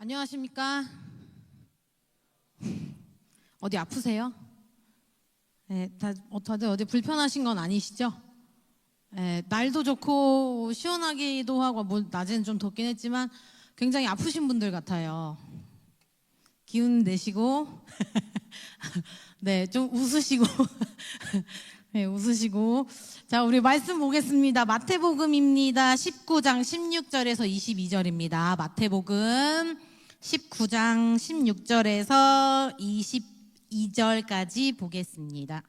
안녕하십니까? 어디 아프세요? 네, 다들 어디 불편하신 건 아니시죠? 네, 날도 좋고 시원하기도 하고 낮에는 좀 덥긴 했지만 굉장히 아프신 분들 같아요. 기운 내시고 네, 좀 웃으시고 네, 웃으시고. 자, 우리 말씀 보겠습니다. 마태복음입니다. 19장 16절에서 22절입니다. 마태복음 19장 16절에서 22절까지 보겠습니다.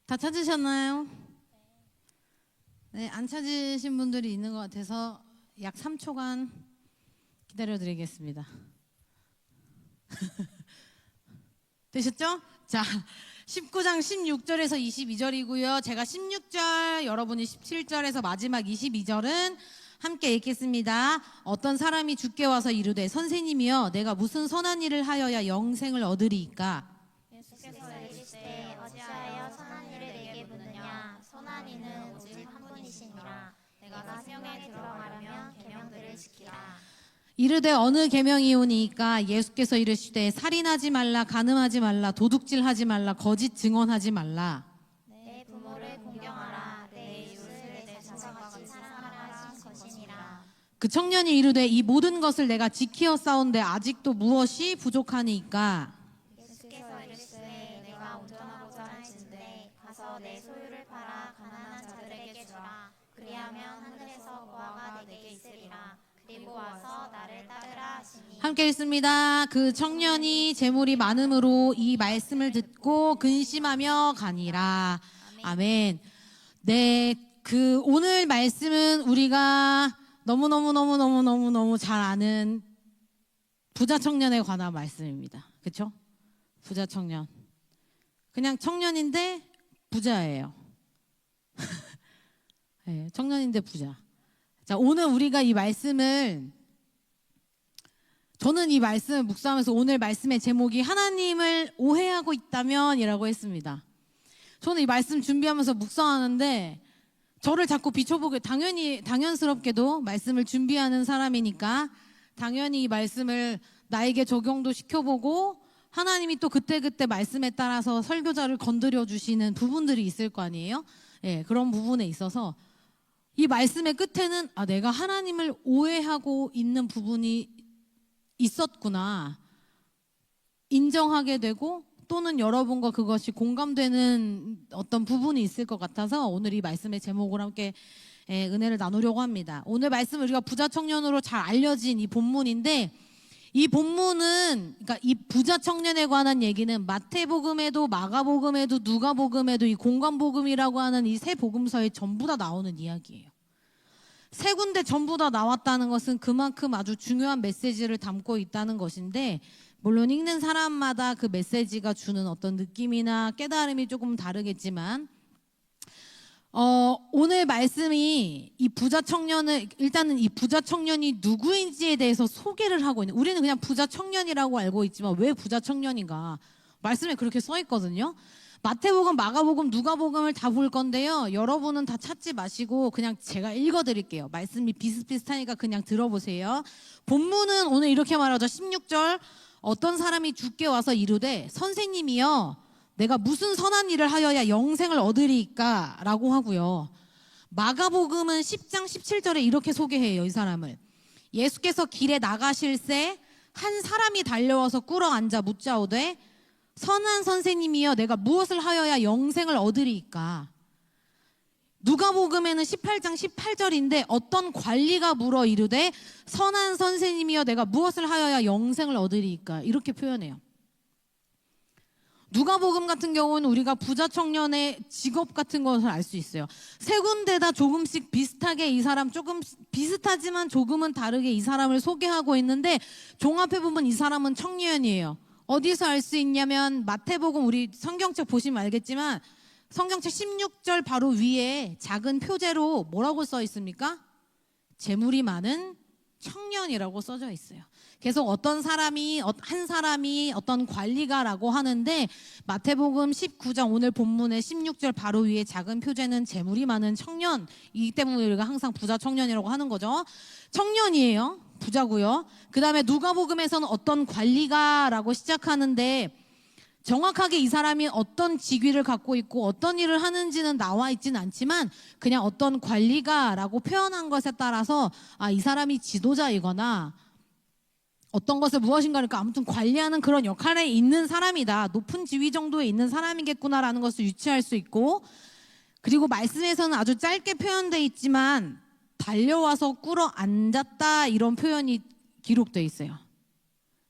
다 찾으셨나요? 네, 안 찾으신 분들이 있는 것 같아서 약 3초간 기다려드리겠습니다. 되셨죠? 자, 19장 16절에서 22절이고요. 제가 16절, 여러분이 17절에서 마지막 22절은 함께 읽겠습니다. 어떤 사람이 주께 와서 이르되 선생님이여 내가 무슨 선한 일을 하여야 영생을 얻으리이까? 예수께서 이르시되 어찌하여 선한 일을 내게 묻느냐. 선한 이는 오직 한 분이시니라. 내가 생명에 들어가려면 계명들을 지키라. 이르되 어느 계명이오니까? 예수께서 이르시되 살인하지 말라, 간음하지 말라, 도둑질하지 말라, 거짓 증언하지 말라. 내 부모를 공경하라. 내 이웃을 내 자신과 같이 사랑하라 하신 것이니라. 그 청년이 이르되 이 모든 것을 내가 지키어 싸운데 아직도 무엇이 부족하니까? 예수께서 이르시되 내가 온전하고자 할진대 가서 내 소유를 팔아 가난한 자들에게 주라. 그리하면 하늘에서 보화가 내게 있으리라. 그리고 와서 나를 따르라 하시니. 함께 읽습니다. 그 청년이 재물이 많음으로 이 말씀을 듣고 근심하며 가니라. 아멘. 네, 그 오늘 말씀은 우리가 너무 잘 아는 부자 청년에 관한 말씀입니다. 그렇죠? 부자 청년. 그냥 청년인데 부자예요. 네, 청년인데 부자. 자, 오늘 우리가 이 말씀을, 저는 이 말씀을 묵상하면서 오늘 말씀의 제목이 하나님을 오해하고 있다면 이라고 했습니다. 저는 이 말씀 준비하면서 묵상하는데 저를 자꾸 비춰보게, 당연스럽게도 말씀을 준비하는 사람이니까 당연히 이 말씀을 나에게 적용도 시켜보고 하나님이 또 그때그때 말씀에 따라서 설교자를 건드려 주시는 부분들이 있을 거 아니에요? 예, 그런 부분에 있어서 이 말씀의 끝에는 내가 하나님을 오해하고 있는 부분이 있었구나 인정하게 되고 또는 여러분과 그것이 공감되는 어떤 부분이 있을 것 같아서 오늘 이 말씀의 제목을 함께 은혜를 나누려고 합니다. 오늘 말씀은 우리가 부자 청년으로 잘 알려진 이 본문인데 이 본문은, 그러니까 이 부자 청년에 관한 얘기는 마태복음에도 마가복음에도 누가복음에도 이 공관복음이라고 하는 이 세 복음서에 전부 다 나오는 이야기예요. 세 군데 전부 다 나왔다는 것은 그만큼 아주 중요한 메시지를 담고 있다는 것인데, 물론 읽는 사람마다 그 메시지가 주는 어떤 느낌이나 깨달음이 조금 다르겠지만 오늘 말씀이 이 부자 청년을, 일단은 이 부자 청년이 누구인지에 대해서 소개를 하고 있는, 우리는 그냥 부자 청년이라고 알고 있지만 왜 부자 청년인가? 말씀에 그렇게 써 있거든요. 마태복음, 마가복음, 누가복음을 다 볼 건데요. 여러분은 다 찾지 마시고 그냥 제가 읽어드릴게요. 말씀이 비슷비슷하니까 그냥 들어보세요. 본문은 오늘 이렇게 말하죠. 16절, 어떤 사람이 주께 와서 이르되 선생님이여 내가 무슨 선한 일을 하여야 영생을 얻으리까? 라고 하고요. 마가복음은 10장 17절에 이렇게 소개해요. 이 사람을. 예수께서 길에 나가실새 한 사람이 달려와서 꿇어앉아 묻자오되 선한 선생님이여 내가 무엇을 하여야 영생을 얻으리까? 누가복음에는 18장 18절인데 어떤 관리가 물어 이르되 선한 선생님이여 내가 무엇을 하여야 영생을 얻으리까? 이렇게 표현해요. 누가복음 같은 경우는 우리가 부자 청년의 직업 같은 것을 알 수 있어요. 세 군데 다 조금씩 비슷하게 이 사람, 조금 비슷하지만 조금은 다르게 이 사람을 소개하고 있는데 종합해보면 이 사람은 청년이에요. 어디서 알 수 있냐면 마태복음, 우리 성경책 보시면 알겠지만 성경책 16절 바로 위에 작은 표제로 뭐라고 써 있습니까? 재물이 많은 청년이라고 써져 있어요. 계속 어떤 사람이 한 사람이 어떤 관리가라고 하는데 마태복음 19장 오늘 본문의 16절 바로 위에 작은 표제는 재물이 많은 청년, 이 때문에 우리가 항상 부자 청년이라고 하는 거죠. 청년이에요. 부자고요. 그 다음에 누가복음에서는 어떤 관리가라고 시작하는데 정확하게 이 사람이 어떤 직위를 갖고 있고 어떤 일을 하는지는 나와 있지는 않지만 그냥 어떤 관리가라고 표현한 것에 따라서 이 사람이 지도자이거나 어떤 것을 무엇인가니까 아무튼 관리하는 그런 역할에 있는 사람이다. 높은 지위 정도에 있는 사람이겠구나라는 것을 유추할 수 있고, 그리고 말씀에서는 아주 짧게 표현되어 있지만 달려와서 꿇어 앉았다 이런 표현이 기록되어 있어요.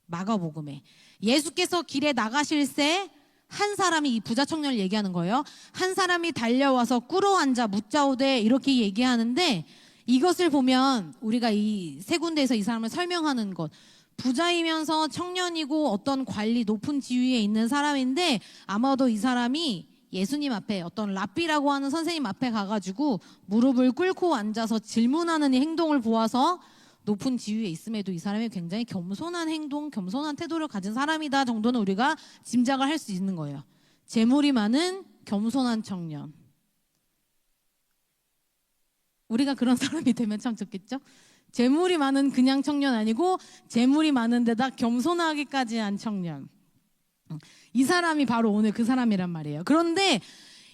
마가복음에 예수께서 길에 나가실새 한 사람이, 이 부자 청년을 얘기하는 거예요. 한 사람이 달려와서 꿇어 앉아 묻자오되 이렇게 얘기하는데, 이것을 보면 우리가 이 세 군데에서 이 사람을 설명하는 것, 부자이면서 청년이고 어떤 관리 높은 지위에 있는 사람인데 아마도 이 사람이 예수님 앞에 어떤 랍비라고 하는 선생님 앞에 가가지고 무릎을 꿇고 앉아서 질문하는 이 행동을 보아서 높은 지위에 있음에도 이 사람이 굉장히 겸손한 행동, 겸손한 태도를 가진 사람이다 정도는 우리가 짐작을 할 수 있는 거예요. 재물이 많은 겸손한 청년. 우리가 그런 사람이 되면 참 좋겠죠? 재물이 많은 그냥 청년 아니고 재물이 많은 데다 겸손하기까지 한 청년. 이 사람이 바로 오늘 그 사람이란 말이에요. 그런데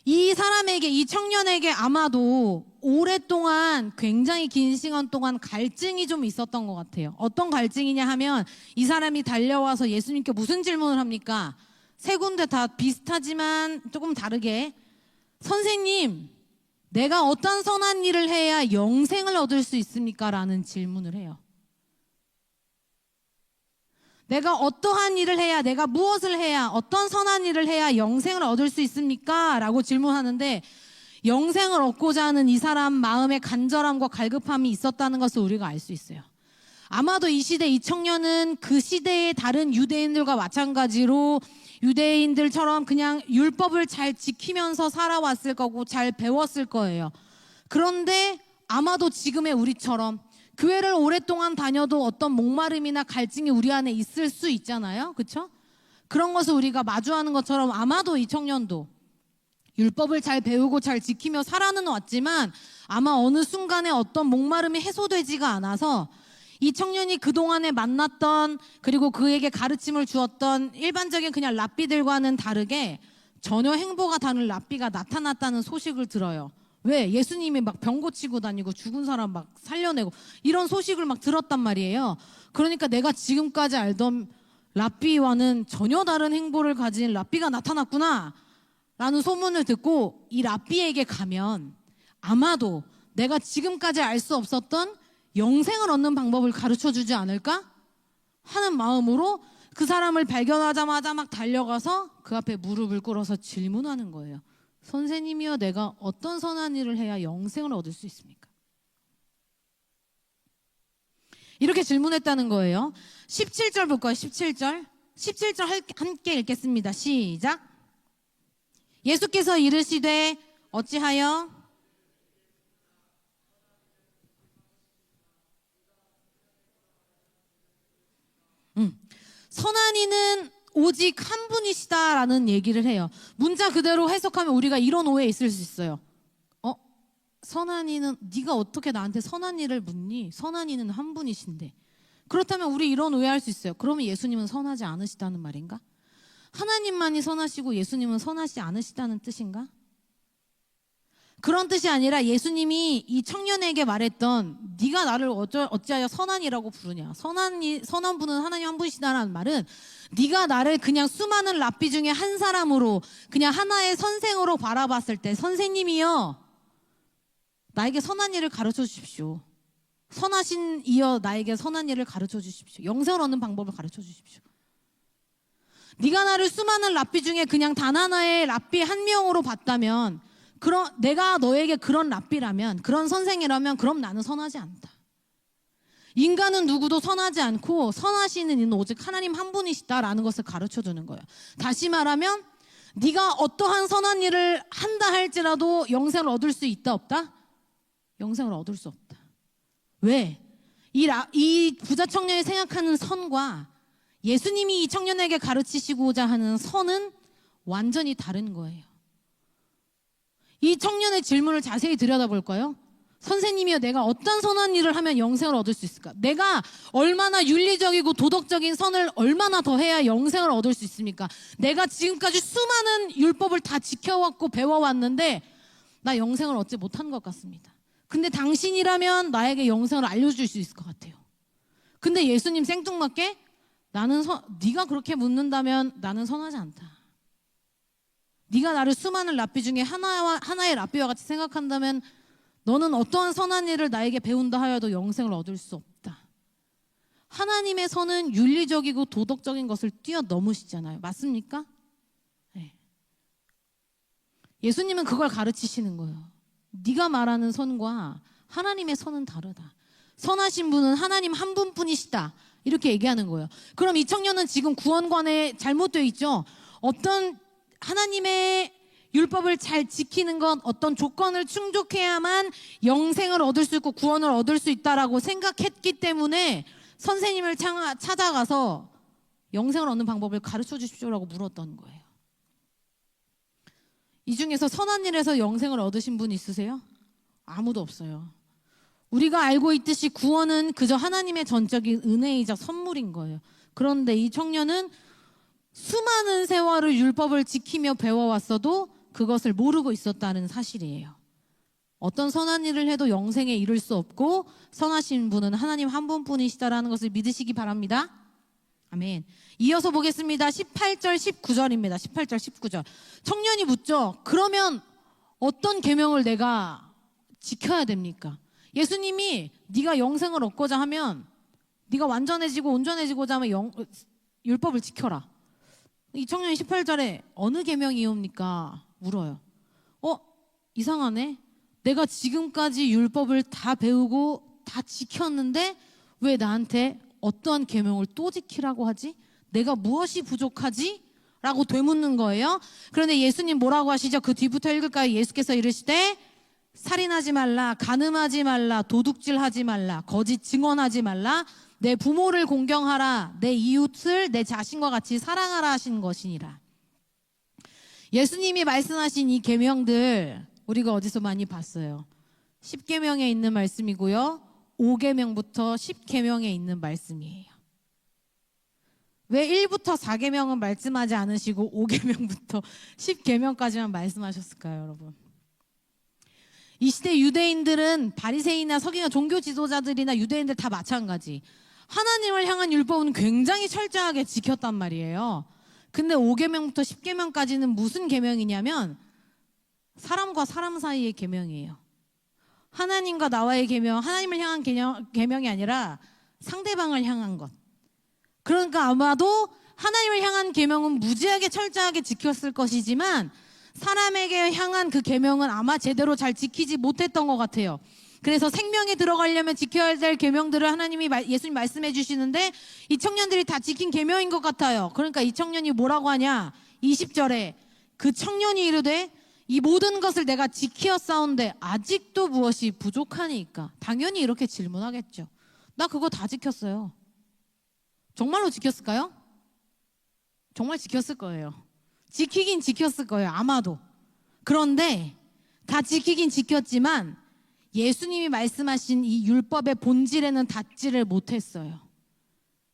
이 사람에게, 이 청년에게 아마도 오랫동안, 굉장히 긴 시간 동안 갈증이 좀 있었던 것 같아요. 어떤 갈증이냐 하면 이 사람이 달려와서 예수님께 무슨 질문을 합니까? 세 군데 다 비슷하지만 조금 다르게, 선생님, 내가 어떤 선한 일을 해야 영생을 얻을 수 있습니까? 라는 질문을 해요. 내가 어떠한 일을 해야, 내가 무엇을 해야, 어떤 선한 일을 해야 영생을 얻을 수 있습니까? 라고 질문하는데, 영생을 얻고자 하는 이 사람 마음의 간절함과 갈급함이 있었다는 것을 우리가 알 수 있어요. 아마도 이 시대 이 청년은 그 시대의 다른 유대인들과 마찬가지로 유대인들처럼 그냥 율법을 잘 지키면서 살아왔을 거고 잘 배웠을 거예요. 그런데 아마도 지금의 우리처럼 교회를 오랫동안 다녀도 어떤 목마름이나 갈증이 우리 안에 있을 수 있잖아요. 그렇죠? 그런 것을 우리가 마주하는 것처럼 아마도 이 청년도 율법을 잘 배우고 잘 지키며 살아는 왔지만 아마 어느 순간에 어떤 목마름이 해소되지가 않아서 이 청년이 그동안에 만났던, 그리고 그에게 가르침을 주었던 일반적인 그냥 랍비들과는 다르게 전혀 행보가 다른 랍비가 나타났다는 소식을 들어요. 왜? 예수님이 막 병 고치고 다니고 죽은 사람 막 살려내고 이런 소식을 막 들었단 말이에요. 그러니까 내가 지금까지 알던 랍비와는 전혀 다른 행보를 가진 랍비가 나타났구나 라는 소문을 듣고 이 랍비에게 가면 아마도 내가 지금까지 알 수 없었던 영생을 얻는 방법을 가르쳐 주지 않을까 하는 마음으로 그 사람을 발견하자마자 막 달려가서 그 앞에 무릎을 꿇어서 질문하는 거예요. 선생님이여, 내가 어떤 선한 일을 해야 영생을 얻을 수 있습니까? 이렇게 질문했다는 거예요. 17절 볼까요? 17절 함께 읽겠습니다. 시작. 예수께서 이르시되 어찌하여 선한 이는 오직 한 분이시다라는 얘기를 해요. 문자 그대로 해석하면 우리가 이런 오해에 있을 수 있어요. 선한 이는, 네가 어떻게 나한테 선한 일을 묻니? 선한 이는 한 분이신데. 그렇다면 우리 이런 오해할 수 있어요. 그러면 예수님은 선하지 않으시다는 말인가? 하나님만이 선하시고 예수님은 선하지 않으시다는 뜻인가? 그런 뜻이 아니라 예수님이 이 청년에게 말했던 네가 나를 어찌하여 선한이라고 부르냐, 선한 분은 하나님 한 분이시다라는 말은 네가 나를 그냥 수많은 랍비 중에 한 사람으로, 그냥 하나의 선생으로 바라봤을 때, 선생님이여 나에게 선한 일을 가르쳐 주십시오. 선하신 이여 나에게 선한 일을 가르쳐 주십시오. 영생을 얻는 방법을 가르쳐 주십시오. 네가 나를 수많은 랍비 중에 그냥 단 하나의 랍비 한 명으로 봤다면, 내가 너에게 그런 랍비라면, 그런 선생이라면 그럼 나는 선하지 않다. 인간은 누구도 선하지 않고 선하시는 이는 오직 하나님 한 분이시다라는 것을 가르쳐주는 거예요. 다시 말하면 네가 어떠한 선한 일을 한다 할지라도 영생을 얻을 수 있다 없다? 영생을 얻을 수 없다. 왜? 이 부자 청년이 생각하는 선과 예수님이 이 청년에게 가르치시고자 하는 선은 완전히 다른 거예요. 이 청년의 질문을 자세히 들여다볼까요? 선생님이여, 내가 어떤 선한 일을 하면 영생을 얻을 수 있을까? 내가 얼마나 윤리적이고 도덕적인 선을 얼마나 더 해야 영생을 얻을 수 있습니까? 내가 지금까지 수많은 율법을 다 지켜왔고 배워왔는데 나 영생을 얻지 못한 것 같습니다. 근데 당신이라면 나에게 영생을 알려줄 수 있을 것 같아요. 근데 예수님 생뚱맞게 네가 그렇게 묻는다면 나는 선하지 않다. 네가 나를 수많은 랍비 중에 하나의 랍비와 같이 생각한다면 너는 어떠한 선한 일을 나에게 배운다 하여도 영생을 얻을 수 없다. 하나님의 선은 윤리적이고 도덕적인 것을 뛰어넘으시잖아요. 맞습니까? 네. 예수님은 그걸 가르치시는 거예요. 네가 말하는 선과 하나님의 선은 다르다. 선하신 분은 하나님 한 분뿐이시다. 이렇게 얘기하는 거예요. 그럼 이 청년은 지금 구원관에 잘못되어 있죠. 어떤 하나님의 율법을 잘 지키는 건 어떤 조건을 충족해야만 영생을 얻을 수 있고 구원을 얻을 수 있다라고 생각했기 때문에 선생님을 찾아가서 영생을 얻는 방법을 가르쳐 주십시오라고 물었던 거예요. 이 중에서 선한 일에서 영생을 얻으신 분 있으세요? 아무도 없어요. 우리가 알고 있듯이 구원은 그저 하나님의 전적인 은혜이자 선물인 거예요. 그런데 이 청년은 수많은 세월을 율법을 지키며 배워왔어도 그것을 모르고 있었다는 사실이에요. 어떤 선한 일을 해도 영생에 이를 수 없고 선하신 분은 하나님 한 분뿐이시다라는 것을 믿으시기 바랍니다. 아멘. 이어서 보겠습니다. 18절 19절입니다. 18절 19절. 청년이 묻죠. 그러면 어떤 계명을 내가 지켜야 됩니까? 예수님이 네가 영생을 얻고자 하면, 네가 완전해지고 온전해지고자 하면 율법을 지켜라. 이 청년이 18절에 어느 계명이옵니까? 물어요. 이상하네. 내가 지금까지 율법을 다 배우고 다 지켰는데 왜 나한테 어떠한 계명을 또 지키라고 하지? 내가 무엇이 부족하지? 라고 되묻는 거예요. 그런데 예수님 뭐라고 하시죠? 그 뒤부터 읽을까요? 예수께서 이르시되 살인하지 말라, 간음하지 말라, 도둑질하지 말라, 거짓 증언하지 말라, 내 부모를 공경하라, 내 이웃을 내 자신과 같이 사랑하라 하신 것이니라. 예수님이 말씀하신 이 계명들 우리가 어디서 많이 봤어요? 10계명에 있는 말씀이고요. 5계명부터 10계명에 있는 말씀이에요. 왜 1부터 4계명은 말씀하지 않으시고 5계명부터 10계명까지만 말씀하셨을까요, 여러분? 이 시대 유대인들은 바리새인이나 서기관 종교 지도자들이나 유대인들 다 마찬가지. 하나님을 향한 율법은 굉장히 철저하게 지켰단 말이에요. 근데 5계명부터 10계명까지는 무슨 계명이냐면 사람과 사람 사이의 계명이에요. 하나님과 나와의 계명, 하나님을 향한 계명이 아니라 상대방을 향한 것. 그러니까 아마도 하나님을 향한 계명은 무지하게 철저하게 지켰을 것이지만 사람에게 향한 그 계명은 아마 제대로 잘 지키지 못했던 것 같아요. 그래서 생명에 들어가려면 지켜야 될 계명들을 예수님 말씀해 주시는데 이 청년들이 다 지킨 계명인 것 같아요. 그러니까 이 청년이 뭐라고 하냐? 20절에 그 청년이 이르되 이 모든 것을 내가 지키었사온데 아직도 무엇이 부족하니까. 당연히 이렇게 질문하겠죠. 나 그거 다 지켰어요. 정말로 지켰을까요? 정말 지켰을 거예요. 지키긴 지켰을 거예요. 아마도. 그런데 다 지키긴 지켰지만 예수님이 말씀하신 이 율법의 본질에는 닿지를 못했어요.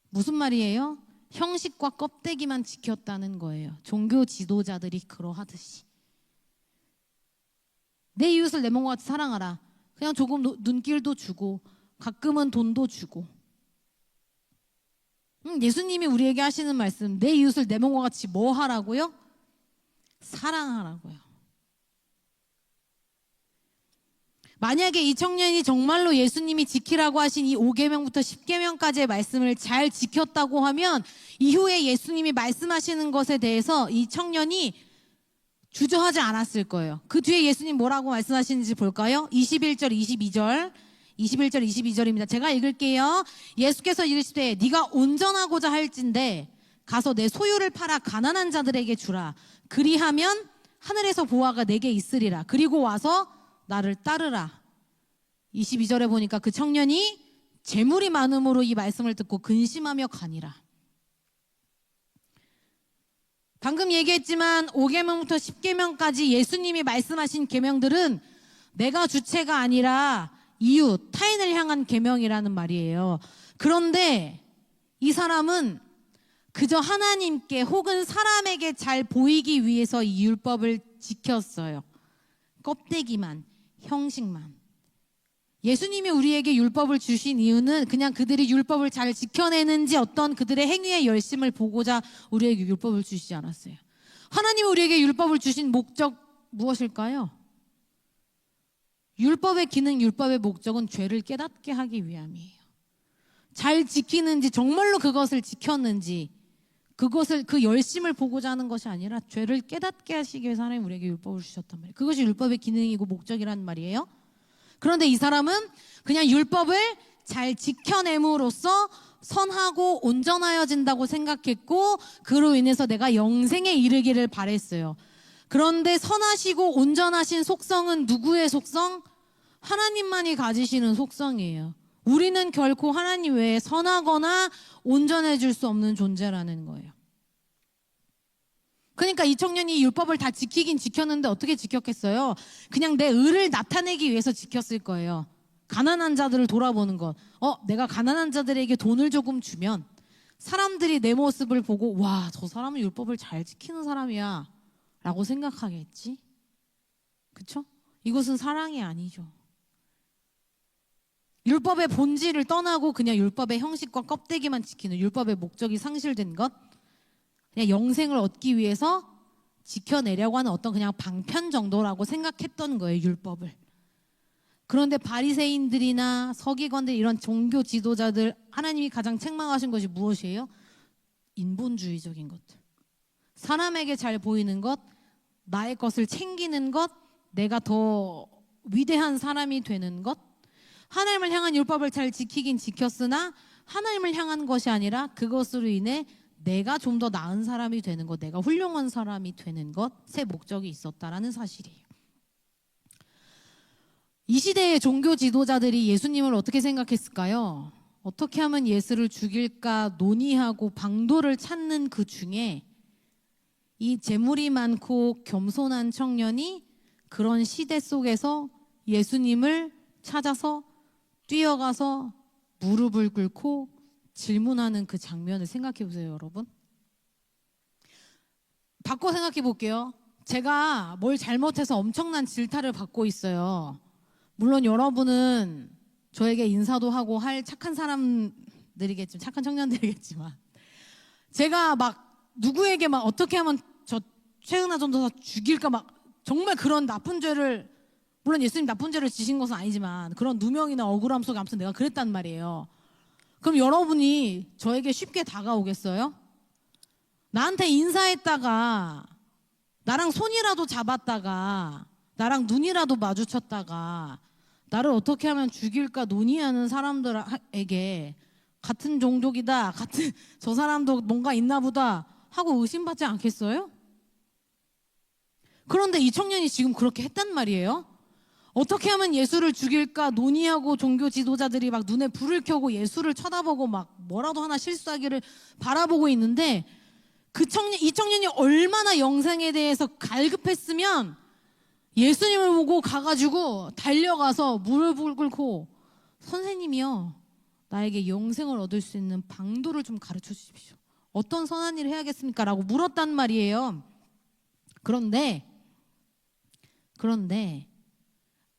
무슨 말이에요? 형식과 껍데기만 지켰다는 거예요. 종교 지도자들이 그러하듯이. 내 이웃을 내 몸과 같이 사랑하라. 그냥 조금 눈길도 주고 가끔은 돈도 주고. 예수님이 우리에게 하시는 말씀, 내 이웃을 내 몸과 같이 뭐 하라고요? 사랑하라고요. 만약에 이 청년이 정말로 예수님이 지키라고 하신 이 5계명부터 10계명까지의 말씀을 잘 지켰다고 하면 이후에 예수님이 말씀하시는 것에 대해서 이 청년이 주저하지 않았을 거예요. 그 뒤에 예수님 뭐라고 말씀하시는지 볼까요? 21절, 22절. 21절, 22절입니다. 제가 읽을게요. 예수께서 이르시되 네가 온전하고자 할진대 가서 내 소유를 팔아 가난한 자들에게 주라. 그리하면 하늘에서 보화가 내게 있으리라. 그리고 와서 나를 따르라. 22절에 보니까 그 청년이 재물이 많음으로 이 말씀을 듣고 근심하며 가니라. 방금 얘기했지만 5계명부터 10계명까지 예수님이 말씀하신 계명들은 내가 주체가 아니라 이웃, 타인을 향한 계명이라는 말이에요. 그런데 이 사람은 그저 하나님께 혹은 사람에게 잘 보이기 위해서 이 율법을 지켰어요. 껍데기만, 형식만. 예수님이 우리에게 율법을 주신 이유는 그냥 그들이 율법을 잘 지켜내는지 어떤 그들의 행위의 열심을 보고자 우리에게 율법을 주시지 않았어요. 하나님이 우리에게 율법을 주신 목적 무엇일까요? 율법의 기능, 율법의 목적은 죄를 깨닫게 하기 위함이에요. 잘 지키는지, 정말로 그것을 지켰는지, 그것을 그 열심을 보고자 하는 것이 아니라 죄를 깨닫게 하시기 위해서 하나님 우리에게 율법을 주셨단 말이에요. 그것이 율법의 기능이고 목적이란 말이에요. 그런데 이 사람은 그냥 율법을 잘 지켜냄으로써 선하고 온전하여진다고 생각했고 그로 인해서 내가 영생에 이르기를 바랬어요. 그런데 선하시고 온전하신 속성은 누구의 속성? 하나님만이 가지시는 속성이에요. 우리는 결코 하나님 외에 선하거나 온전해질 수 없는 존재라는 거예요. 그러니까 이 청년이 율법을 다 지키긴 지켰는데 어떻게 지켰겠어요? 그냥 내 의를 나타내기 위해서 지켰을 거예요. 가난한 자들을 돌아보는 것. 내가 가난한 자들에게 돈을 조금 주면 사람들이 내 모습을 보고 와, 저 사람은 율법을 잘 지키는 사람이야 라고 생각하겠지? 그쵸? 이것은 사랑이 아니죠. 율법의 본질을 떠나고 그냥 율법의 형식과 껍데기만 지키는 율법의 목적이 상실된 것, 그냥 영생을 얻기 위해서 지켜내려고 하는 어떤 그냥 방편 정도라고 생각했던 거예요, 율법을. 그런데 바리새인들이나 서기관들 이런 종교 지도자들, 하나님이 가장 책망하신 것이 무엇이에요? 인본주의적인 것들. 사람에게 잘 보이는 것, 나의 것을 챙기는 것, 내가 더 위대한 사람이 되는 것, 하나님을 향한 율법을 잘 지키긴 지켰으나 하나님을 향한 것이 아니라 그것으로 인해 내가 좀 더 나은 사람이 되는 것, 내가 훌륭한 사람이 되는 것의 목적이 있었다라는 사실이에요. 이 시대의 종교 지도자들이 예수님을 어떻게 생각했을까요? 어떻게 하면 예수를 죽일까 논의하고 방도를 찾는 그 중에 이 재물이 많고 겸손한 청년이 그런 시대 속에서 예수님을 찾아서 뛰어가서 무릎을 꿇고 질문하는 그 장면을 생각해 보세요, 여러분. 바꿔 생각해 볼게요. 제가 뭘 잘못해서 엄청난 질타를 받고 있어요. 물론 여러분은 저에게 인사도 하고 할 착한 사람들이겠지만, 착한 청년들이겠지만, 제가 막 누구에게 막 어떻게 하면 저 최은하 전도사 죽일까 막 정말 그런 나쁜 죄를, 물론 예수님 나쁜 죄를 지신 것은 아니지만 그런 누명이나 억울함 속에 아무튼 내가 그랬단 말이에요. 그럼 여러분이 저에게 쉽게 다가오겠어요? 나한테 인사했다가 나랑 손이라도 잡았다가 나랑 눈이라도 마주쳤다가 나를 어떻게 하면 죽일까 논의하는 사람들에게 같은 종족이다, 같은 저 사람도 뭔가 있나 보다 하고 의심받지 않겠어요? 그런데 이 청년이 지금 그렇게 했단 말이에요. 어떻게 하면 예수를 죽일까 논의하고 종교 지도자들이 막 눈에 불을 켜고 예수를 쳐다보고 막 뭐라도 하나 실수하기를 바라보고 있는데 이 청년이 얼마나 영생에 대해서 갈급했으면 예수님을 보고 가가지고 달려가서 무릎을 꿇고 선생님이요, 나에게 영생을 얻을 수 있는 방도를 좀 가르쳐 주십시오. 어떤 선한 일을 해야겠습니까? 라고 물었단 말이에요. 그런데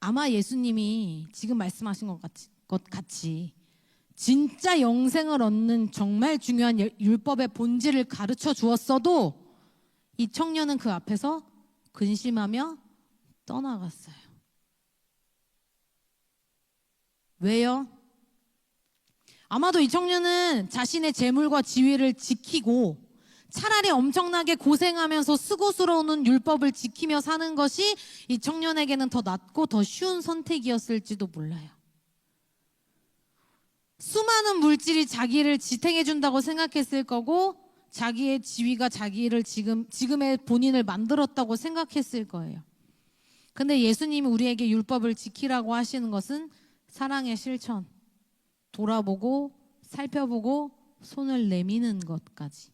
아마 예수님이 지금 말씀하신 것 같이 진짜 영생을 얻는 정말 중요한 율법의 본질을 가르쳐 주었어도 이 청년은 그 앞에서 근심하며 떠나갔어요. 왜요? 아마도 이 청년은 자신의 재물과 지위를 지키고 차라리 엄청나게 고생하면서 수고스러운 율법을 지키며 사는 것이 이 청년에게는 더 낫고 더 쉬운 선택이었을지도 몰라요. 수많은 물질이 자기를 지탱해 준다고 생각했을 거고 자기의 지위가 자기를 지금의 본인을 만들었다고 생각했을 거예요. 근데 예수님이 우리에게 율법을 지키라고 하시는 것은 사랑의 실천, 돌아보고 살펴보고 손을 내미는 것까지.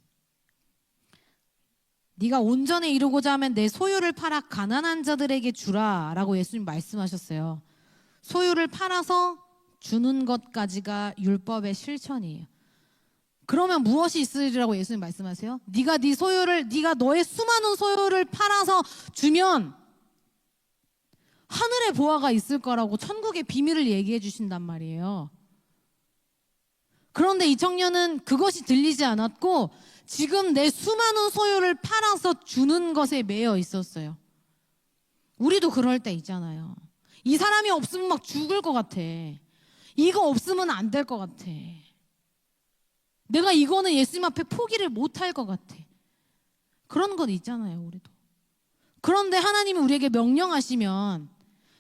네가 온전에 이루고자 하면 내 소유를 팔아 가난한 자들에게 주라 라고 예수님 말씀하셨어요. 소유를 팔아서 주는 것까지가 율법의 실천이에요. 그러면 무엇이 있으리라고 예수님 말씀하세요? 네가 너의 수많은 소유를 팔아서 주면 하늘의 보화가 있을 거라고 천국의 비밀을 얘기해 주신단 말이에요. 그런데 이 청년은 그것이 들리지 않았고 지금 내 수많은 소유를 팔아서 주는 것에 매여 있었어요. 우리도 그럴 때 있잖아요. 이 사람이 없으면 막 죽을 것 같아. 이거 없으면 안 될 것 같아. 내가 이거는 예수님 앞에 포기를 못 할 것 같아. 그런 것 있잖아요, 우리도. 그런데 하나님이 우리에게 명령하시면,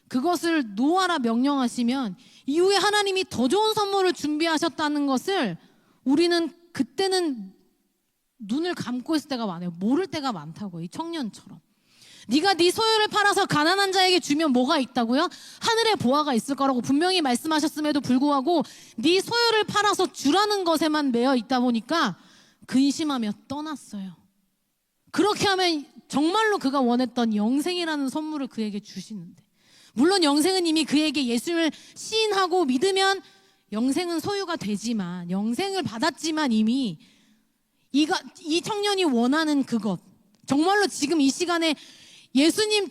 그것을 놓아라 명령하시면 이후에 하나님이 더 좋은 선물을 준비하셨다는 것을 우리는 그때는 눈을 감고 있을 때가 많아요. 모를 때가 많다고요. 이 청년처럼. 네가 네 소유를 팔아서 가난한 자에게 주면 뭐가 있다고요? 하늘의 보화가 있을 거라고 분명히 말씀하셨음에도 불구하고 네 소유를 팔아서 주라는 것에만 매여 있다 보니까 근심하며 떠났어요. 그렇게 하면 정말로 그가 원했던 영생이라는 선물을 그에게 주시는데, 물론 영생은 이미 그에게 예수를 시인하고 믿으면 영생은 소유가 되지만, 영생을 받았지만 이미 이 청년이 원하는 그것, 정말로 지금 이 시간에 예수님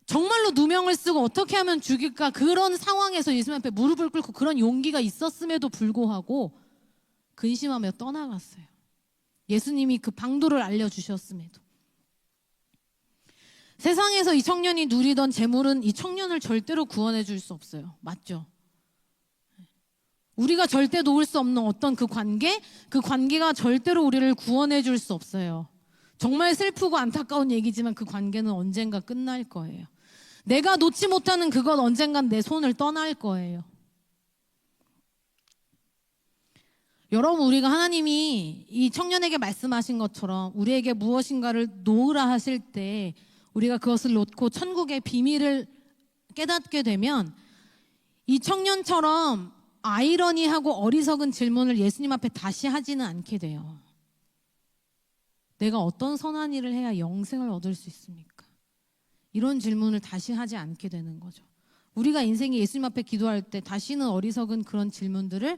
정말로 누명을 쓰고 어떻게 하면 죽일까, 그런 상황에서 예수님 앞에 무릎을 꿇고 그런 용기가 있었음에도 불구하고 근심하며 떠나갔어요. 예수님이 그 방도를 알려주셨음에도. 세상에서 이 청년이 누리던 재물은 이 청년을 절대로 구원해 줄 수 없어요. 맞죠? 우리가 절대 놓을 수 없는 어떤 그 관계가 절대로 우리를 구원해 줄 수 없어요. 정말 슬프고 안타까운 얘기지만 그 관계는 언젠가 끝날 거예요. 내가 놓지 못하는 그것 언젠간 내 손을 떠날 거예요. 여러분, 우리가 하나님이 이 청년에게 말씀하신 것처럼 우리에게 무엇인가를 놓으라 하실 때 우리가 그것을 놓고 천국의 비밀을 깨닫게 되면 이 청년처럼 아이러니하고 어리석은 질문을 예수님 앞에 다시 하지는 않게 돼요. 내가 어떤 선한 일을 해야 영생을 얻을 수 있습니까? 이런 질문을 다시 하지 않게 되는 거죠. 우리가 인생에 예수님 앞에 기도할 때 다시는 어리석은 그런 질문들을,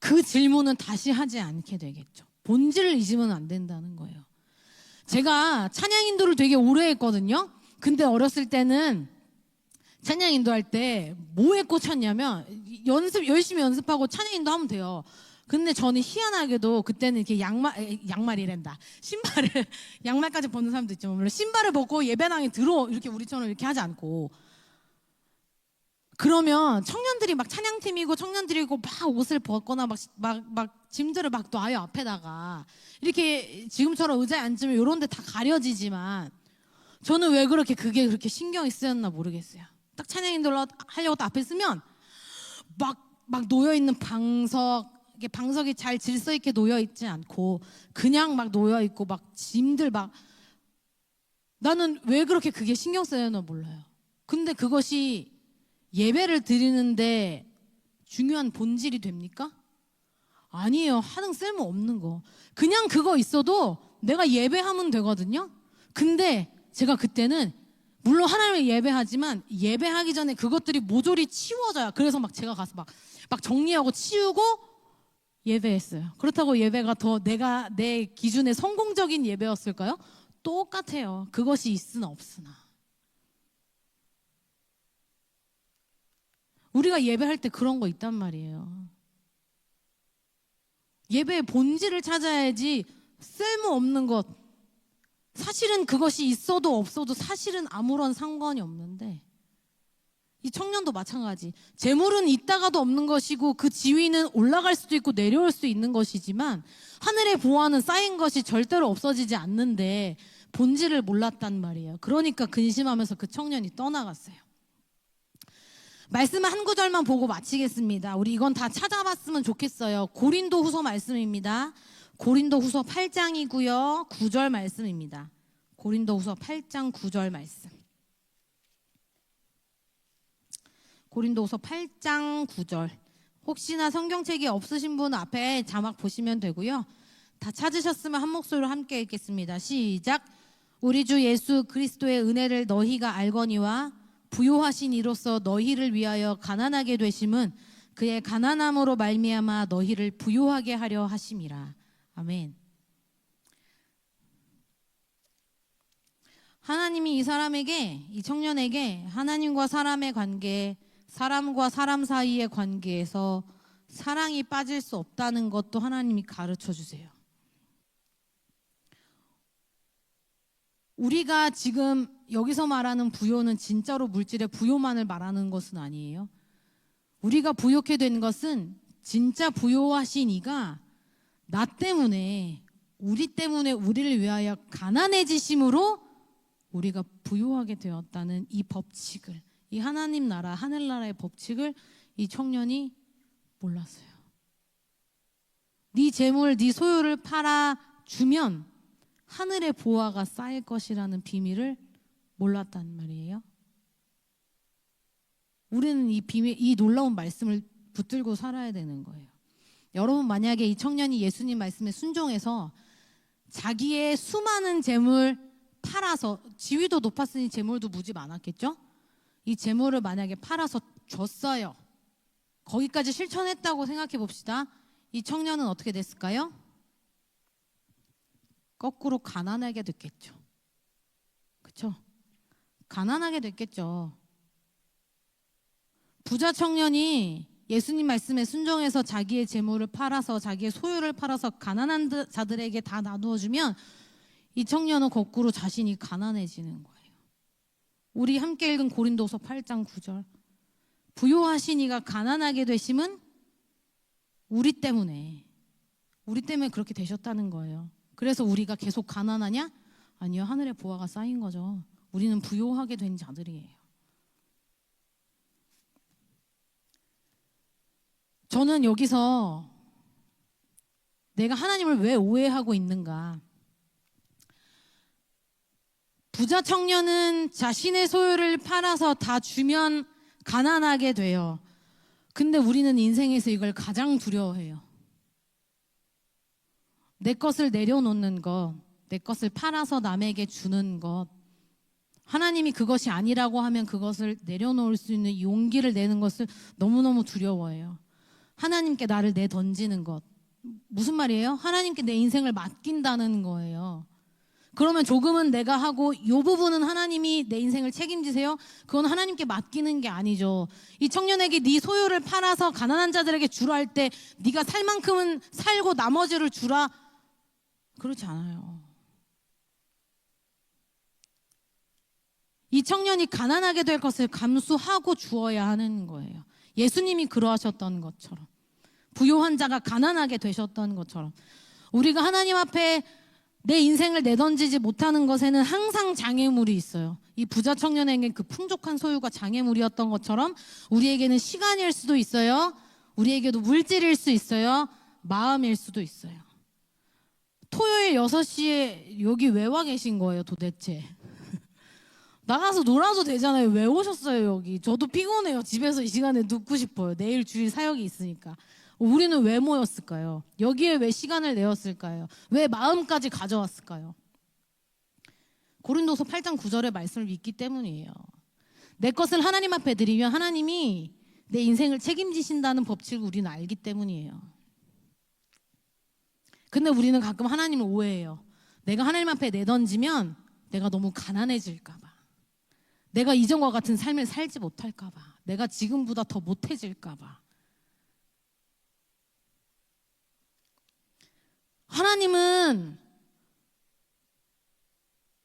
그 질문은 다시 하지 않게 되겠죠. 본질을 잊으면 안 된다는 거예요. 제가 찬양 인도를 되게 오래 했거든요. 근데 어렸을 때는 찬양 인도할 때 뭐에 꽂혔냐면 열심히 연습하고 찬양 인도하면 돼요. 근데 저는 희한하게도 그때는 이렇게 양말이란다. 신발을 양말까지 벗는 사람도 있지만 물론 신발을 벗고 예배당에 이렇게 우리처럼 이렇게 하지 않고, 그러면 청년들이 막 찬양팀이고 청년들이고 막 옷을 벗거나 막 짐들을 막 놔요 앞에다가. 이렇게 지금처럼 의자에 앉으면 이런 데 다 가려지지만 저는 왜 그게 그렇게 신경이 쓰였나 모르겠어요. 딱 찬양 인도를 하려고 딱 앞에 쓰면 막 놓여있는 방석이 잘 질서 있게 놓여있지 않고 그냥 막 놓여있고 막 짐들 나는 왜 그렇게 그게 신경 쓰였나 몰라요. 근데 그것이 예배를 드리는데 중요한 본질이 됩니까? 아니에요. 하등 쓸모 없는 거. 그냥 그거 있어도 내가 예배하면 되거든요. 근데 제가 그때는 물론 하나님을 예배하지만 예배하기 전에 그것들이 모조리 치워져요. 그래서 막 제가 가서 막 정리하고 치우고 예배했어요. 그렇다고 예배가 더 내 기준에 성공적인 예배였을까요? 똑같아요. 그것이 있으나 없으나. 우리가 예배할 때 그런 거 있단 말이에요. 예배의 본질을 찾아야지 쓸모없는 것, 사실은 그것이 있어도 없어도 사실은 아무런 상관이 없는데, 이 청년도 마찬가지. 재물은 있다가도 없는 것이고 그 지위는 올라갈 수도 있고 내려올 수 있는 것이지만 하늘의 보화는 쌓인 것이 절대로 없어지지 않는데 본질을 몰랐단 말이에요. 그러니까 근심하면서 그 청년이 떠나갔어요. 말씀을 한 구절만 보고 마치겠습니다. 우리 이건 다 찾아봤으면 좋겠어요. 고린도후서 말씀입니다. 고린도후서 8장이고요. 9절 말씀입니다. 고린도후서 8장 9절 말씀. 고린도후서 8장 9절. 혹시나 성경책이 없으신 분 앞에 자막 보시면 되고요. 다 찾으셨으면 한 목소리로 함께 읽겠습니다. 시작. 우리 주 예수 그리스도의 은혜를 너희가 알거니와 부요하신 이로써 너희를 위하여 가난하게 되심은 그의 가난함으로 말미암아 너희를 부요하게 하려 하심이라. 아멘. 하나님이 이 사람에게, 이 청년에게 하나님과 사람의 관계, 사람과 사람 사이의 관계에서 사랑이 빠질 수 없다는 것도 하나님이 가르쳐 주세요. 우리가 지금 여기서 말하는 부요는 진짜로 물질의 부요만을 말하는 것은 아니에요. 우리가 부요케 된 것은 진짜 부요하신 이가 나 때문에, 우리 때문에 우리를 위하여 가난해지심으로 우리가 부요하게 되었다는 이 법칙을, 이 하나님 나라, 하늘나라의 법칙을 이 청년이 몰랐어요. 네 재물, 네 소유를 팔아 주면 하늘의 보화가 쌓일 것이라는 비밀을 몰랐단 말이에요. 우리는 이 비밀, 이 놀라운 말씀을 붙들고 살아야 되는 거예요. 여러분, 만약에 이 청년이 예수님 말씀에 순종해서 자기의 수많은 재물 팔아서, 지위도 높았으니 재물도 무지 많았겠죠? 이 재물을 만약에 팔아서 줬어요. 거기까지 실천했다고 생각해 봅시다. 이 청년은 어떻게 됐을까요? 거꾸로 가난하게 됐겠죠. 그렇죠? 가난하게 됐겠죠. 부자 청년이 예수님 말씀에 순종해서 자기의 재물을 팔아서, 자기의 소유를 팔아서 가난한 자들에게 다 나누어 주면 이 청년은 거꾸로 자신이 가난해지는 거예요. 우리 함께 읽은 고린도서 8장 9절. 부요하신 이가 가난하게 되심은 우리 때문에 그렇게 되셨다는 거예요. 그래서 우리가 계속 가난하냐? 아니요, 하늘의 보화가 쌓인 거죠. 우리는 부요하게 된 자들이에요. 저는 여기서 내가 하나님을 왜 오해하고 있는가? 부자 청년은 자신의 소유를 팔아서 다 주면 가난하게 돼요. 근데 우리는 인생에서 이걸 가장 두려워해요. 내 것을 내려놓는 것, 내 것을 팔아서 남에게 주는 것. 하나님이 그것이 아니라고 하면 그것을 내려놓을 수 있는 용기를 내는 것을 너무너무 두려워해요. 하나님께 나를 내던지는 것. 무슨 말이에요? 하나님께 내 인생을 맡긴다는 거예요. 그러면 조금은 내가 하고 이 부분은 하나님이 내 인생을 책임지세요? 그건 하나님께 맡기는 게 아니죠. 이 청년에게 네 소유를 팔아서 가난한 자들에게 주라 할 때 네가 살 만큼은 살고 나머지를 주라, 그렇지 않아요. 이 청년이 가난하게 될 것을 감수하고 주어야 하는 거예요. 예수님이 그러하셨던 것처럼, 부요한 자가 가난하게 되셨던 것처럼, 우리가 하나님 앞에 내 인생을 내던지지 못하는 것에는 항상 장애물이 있어요. 이 부자 청년에게는 그 풍족한 소유가 장애물이었던 것처럼 우리에게는 시간일 수도 있어요. 우리에게도 물질일 수 있어요. 마음일 수도 있어요. 토요일 6시에 여기 왜 와 계신 거예요 도대체? 나가서 놀아도 되잖아요. 왜 오셨어요 여기? 저도 피곤해요. 집에서 이 시간에 눕고 싶어요. 내일 주일 사역이 있으니까. 우리는 왜 모였을까요? 여기에 왜 시간을 내었을까요? 왜 마음까지 가져왔을까요? 고린도서 8장 9절의 말씀을 믿기 때문이에요. 내 것을 하나님 앞에 드리면 하나님이 내 인생을 책임지신다는 법칙을 우리는 알기 때문이에요. 근데 우리는 가끔 하나님을 오해해요. 내가 하나님 앞에 내던지면 내가 너무 가난해질까 봐, 내가 이전과 같은 삶을 살지 못할까 봐, 내가 지금보다 더 못해질까 봐. 하나님은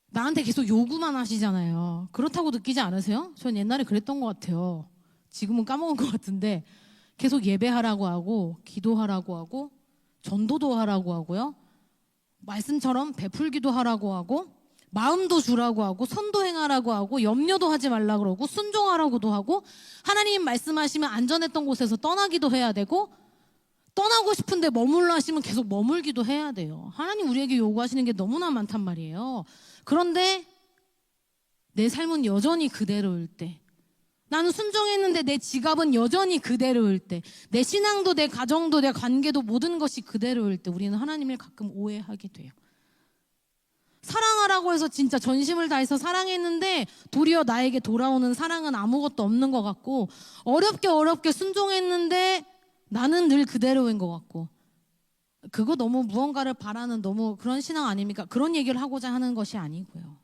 나한테 계속 요구만 하시잖아요. 그렇다고 느끼지 않으세요? 전 옛날에 그랬던 것 같아요. 지금은 까먹은 것 같은데 계속 예배하라고 하고, 기도하라고 하고, 전도도 하라고 하고요, 말씀처럼 베풀기도 하라고 하고, 마음도 주라고 하고, 선도 행하라고 하고, 염려도 하지 말라 그러고, 순종하라고도 하고, 하나님 말씀하시면 안전했던 곳에서 떠나기도 해야 되고, 떠나고 싶은데 머물러 하시면 계속 머물기도 해야 돼요. 하나님 우리에게 요구하시는 게 너무나 많단 말이에요. 그런데 내 삶은 여전히 그대로일 때, 나는 순종했는데 내 지갑은 여전히 그대로일 때, 내 신앙도 내 가정도 내 관계도 모든 것이 그대로일 때 우리는 하나님을 가끔 오해하게 돼요. 사랑하라고 해서 진짜 전심을 다해서 사랑했는데 도리어 나에게 돌아오는 사랑은 아무것도 없는 것 같고, 어렵게 순종했는데 나는 늘 그대로인 것 같고, 그거 너무 무언가를 바라는 너무 그런 신앙 아닙니까? 그런 얘기를 하고자 하는 것이 아니고요.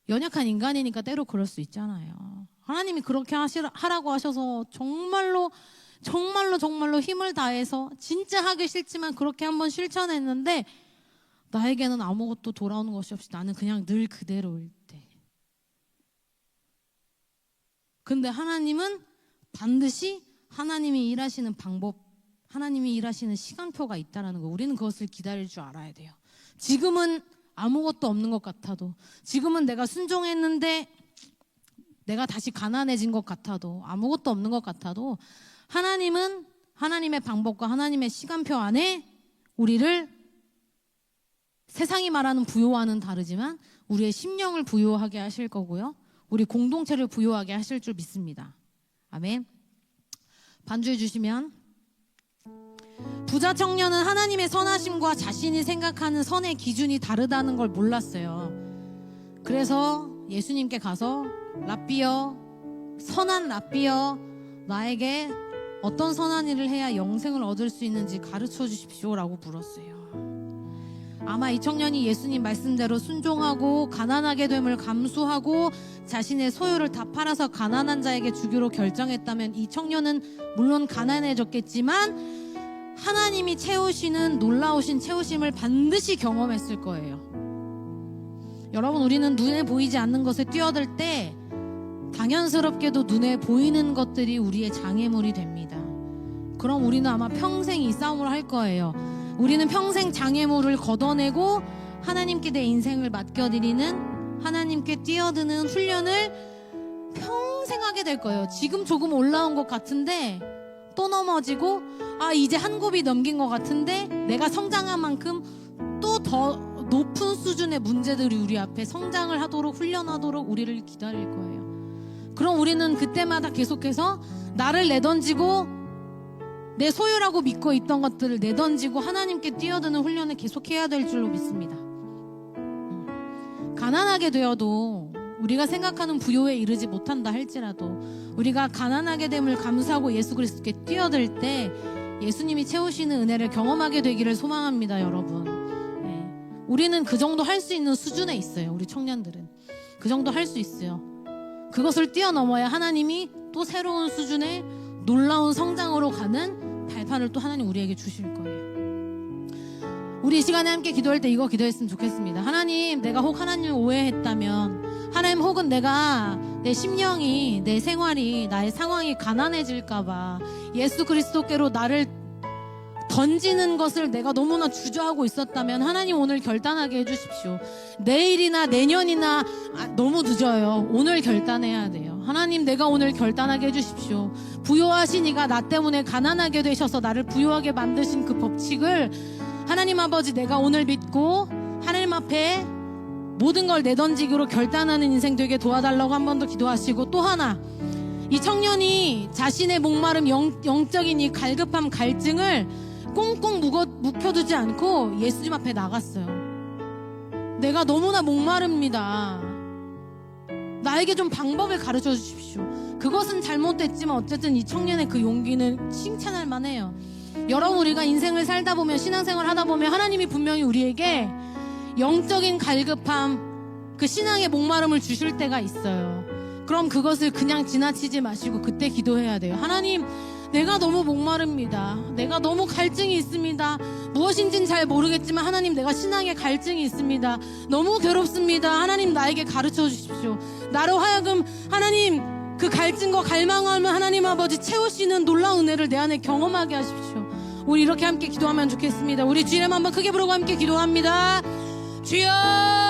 연약한 인간이니까 때로 그럴 수 있잖아요. 하나님이 그렇게 하라고 하셔서 정말로 힘을 다해서 진짜 하기 싫지만 그렇게 한번 실천했는데 나에게는 아무것도 돌아오는 것이 없이 나는 그냥 늘 그대로일 때. 근데 하나님은 반드시 하나님이 일하시는 방법, 하나님이 일하시는 시간표가 있다는 거, 우리는 그것을 기다릴 줄 알아야 돼요. 지금은 아무것도 없는 것 같아도, 지금은 내가 순종했는데 내가 다시 가난해진 것 같아도, 아무것도 없는 것 같아도 하나님은 하나님의 방법과 하나님의 시간표 안에 우리를 세상이 말하는 부요와는 다르지만 우리의 심령을 부요하게 하실 거고요, 우리 공동체를 부요하게 하실 줄 믿습니다. 아멘. 반주해 주시면, 부자 청년은 하나님의 선하심과 자신이 생각하는 선의 기준이 다르다는 걸 몰랐어요. 그래서 예수님께 가서 랍비여, 선한 랍비여, 나에게 어떤 선한 일을 해야 영생을 얻을 수 있는지 가르쳐 주십시오라고 물었어요. 아마 이 청년이 예수님 말씀대로 순종하고 가난하게 됨을 감수하고 자신의 소유를 다 팔아서 가난한 자에게 주기로 결정했다면 이 청년은 물론 가난해졌겠지만 하나님이 채우시는 놀라우신 채우심을 반드시 경험했을 거예요. 여러분, 우리는 눈에 보이지 않는 것에 뛰어들 때 당연스럽게도 눈에 보이는 것들이 우리의 장애물이 됩니다. 그럼 우리는 아마 평생 이 싸움을 할 거예요. 우리는 평생 장애물을 걷어내고 하나님께 내 인생을 맡겨드리는, 하나님께 뛰어드는 훈련을 평생 하게 될 거예요. 지금 조금 올라온 것 같은데 또 넘어지고, 이제 한 곱이 넘긴 것 같은데 내가 성장한 만큼 또 더 높은 수준의 문제들이 우리 앞에 성장을 하도록, 훈련하도록 우리를 기다릴 거예요. 그럼 우리는 그때마다 계속해서 나를 내던지고 내 소유라고 믿고 있던 것들을 내던지고 하나님께 뛰어드는 훈련을 계속해야 될 줄로 믿습니다. 가난하게 되어도, 우리가 생각하는 부요에 이르지 못한다 할지라도 우리가 가난하게 됨을 감수하고 예수 그리스도께 뛰어들 때 예수님이 채우시는 은혜를 경험하게 되기를 소망합니다. 여러분, 우리는 그 정도 할 수 있는 수준에 있어요. 우리 청년들은 그 정도 할 수 있어요. 그것을 뛰어넘어야 하나님이 또 새로운 수준의 놀라운 성장으로 가는 발판을 또 하나님 우리에게 주실 거예요. 우리 이 시간에 함께 기도할 때 이거 기도했으면 좋겠습니다. 하나님, 내가 혹 하나님을 오해했다면, 하나님, 혹은 내가 내 심령이, 내 생활이, 나의 상황이 가난해질까봐 예수 그리스도께로 나를 던지는 것을 내가 너무나 주저하고 있었다면 하나님, 오늘 결단하게 해주십시오. 내일이나 내년이나 너무 늦어요. 오늘 결단해야 돼요. 하나님, 내가 오늘 결단하게 해주십시오. 부요하신 이가 나 때문에 가난하게 되셔서 나를 부요하게 만드신 그 법칙을 하나님 아버지, 내가 오늘 믿고 하나님 앞에 모든 걸 내던지기로 결단하는 인생 되게 도와달라고 한 번 더 기도하시고, 또 하나, 이 청년이 자신의 목마름, 영적인 이 갈급함, 갈증을 꽁꽁 묵혀두지 않고 예수님 앞에 나갔어요. 내가 너무나 목마릅니다. 나에게 좀 방법을 가르쳐 주십시오. 그것은 잘못됐지만 어쨌든 이 청년의 그 용기는 칭찬할 만해요. 여러분, 우리가 인생을 살다 보면, 신앙생활 하다 보면 하나님이 분명히 우리에게 영적인 갈급함, 그 신앙의 목마름을 주실 때가 있어요. 그럼 그것을 그냥 지나치지 마시고 그때 기도해야 돼요. 하나님, 내가 너무 목마릅니다. 내가 너무 갈증이 있습니다. 무엇인지는 잘 모르겠지만 하나님, 내가 신앙에 갈증이 있습니다. 너무 괴롭습니다. 하나님, 나에게 가르쳐 주십시오. 나로 하여금 하나님, 그 갈증과 갈망함을 하나님 아버지 채우시는 놀라운 은혜를 내 안에 경험하게 하십시오. 우리 이렇게 함께 기도하면 좋겠습니다. 우리 주님 한번 크게 부르고 함께 기도합니다. 주여!